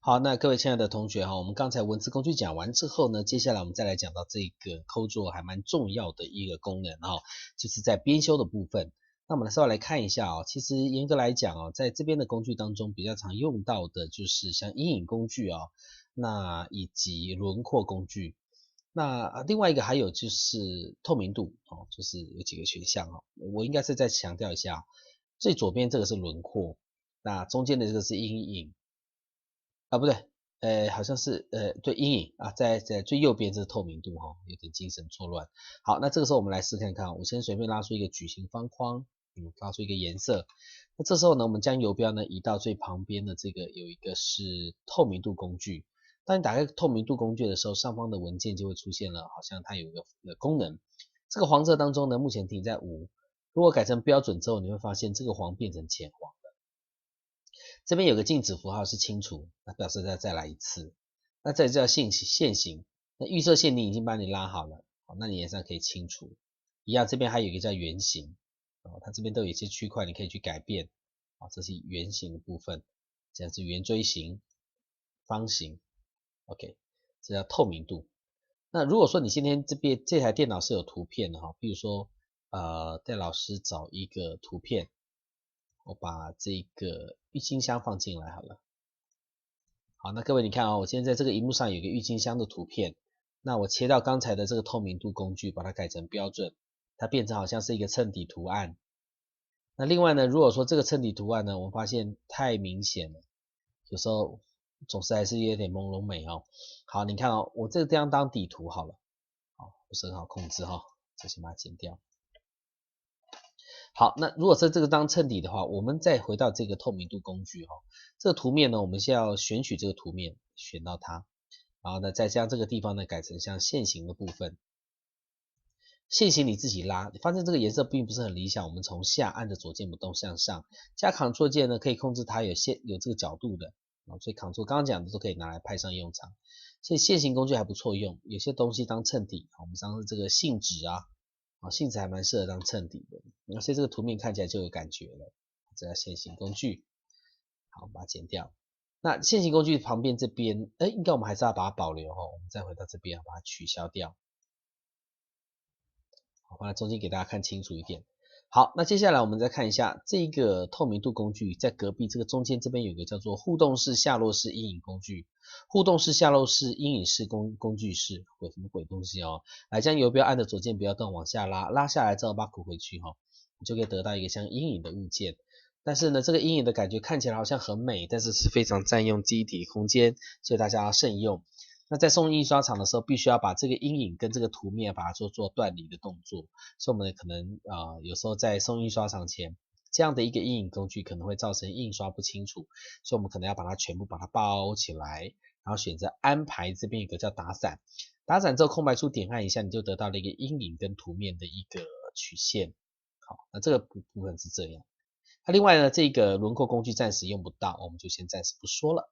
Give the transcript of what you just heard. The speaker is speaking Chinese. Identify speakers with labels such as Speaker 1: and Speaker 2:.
Speaker 1: 好，那各位亲爱的同学哈，我们刚才文字工具讲完之后呢，接下来我们再来讲到这个抠作还蛮重要的一个功能哈，就是在编修的部分。那我们稍微来看一下哦，其实严格来讲哦，在这边的工具当中比较常用到的就是像阴影工具哦，那以及轮廓工具。那另外一个还有就是透明度哦，就是有几个选项哦，我应该是再强调一下，最左边这个是轮廓，那中间的这个是阴影。啊，不对，好像是对阴影啊，在最右边这是透明度哈，有点精神错乱。好，那这个时候我们来试看看，我先随便拉出一个矩形方框，拉出一个颜色。那这时候呢，我们将游标呢移到最旁边的这个有一个是透明度工具。当你打开透明度工具的时候，上方的文件就会出现了，好像它有一个功能。这个黄色当中呢，目前停在5，如果改成标准之后，你会发现这个黄变成浅黄。这边有个静止符号是清除，那表示再来一次。那这叫线形，那预设线你已经帮你拉好了，好，那你也上可以清除。一样，这边还有一个叫圆形，它这边都有一些区块你可以去改变，这是圆形的部分，这样是圆锥形、方形 ，OK， 这叫透明度。那如果说你今天这台电脑是有图片的哈，比如说带老师找一个图片。我把这个郁金香放进来好了。好，那各位你看我现在在这个荧幕上有个郁金香的图片，那我切到刚才的这个透明度工具，把它改成标准，它变成好像是一个衬底图案。那另外呢，如果说这个衬底图案呢，我们发现太明显了，有时候总是还是有点朦胧美哦。好，你看我这个地方当底图好了，好，不是很好控制这先把它剪掉。好，那如果是这个当衬底的话，我们再回到这个透明度工具这个图面呢，我们先要选取这个图面，选到它，然后呢，再将这个地方呢改成像线形的部分。线形你自己拉，你发现这个颜色并不是很理想，我们从下按着左键不动向上，加 Ctrl 键呢可以控制它有这个角度的，所以 Ctrl 刚刚讲的都可以拿来派上用场。所以线形工具还不错用，有些东西当衬底，我们像是这个信纸信纸还蛮适合当衬底的，所以这个图面看起来就有感觉了。这叫线形工具，好，把它剪掉。那线形工具旁边这边，应该我们还是要把它保留我们再回到这边把它取消掉。好，放在中间给大家看清楚一点。好，那接下来我们再看一下这个透明度工具，在隔壁这个中间这边有一个叫做互动式下落式阴影工具。互动式下落式阴影式工具式，什么鬼东西来将游标按着左键不要动往下拉，拉下来之后把它鼓回去你就可以得到一个像阴影的物件。但是呢，这个阴影的感觉看起来好像很美，但是是非常占用记忆体空间，所以大家要慎用。那在送印刷厂的时候，必须要把这个阴影跟这个图面把它做断离的动作，所以我们可能有时候在送印刷厂前，这样的一个阴影工具可能会造成印刷不清楚，所以我们可能要把它全部把它包起来，然后选择安排，这边有个叫打散，打散之后空白处点按一下，你就得到了一个阴影跟图面的一个曲线。好，那这个部分是这样。那另外呢，这个轮廓工具暂时用不到，我们就先暂时不说了。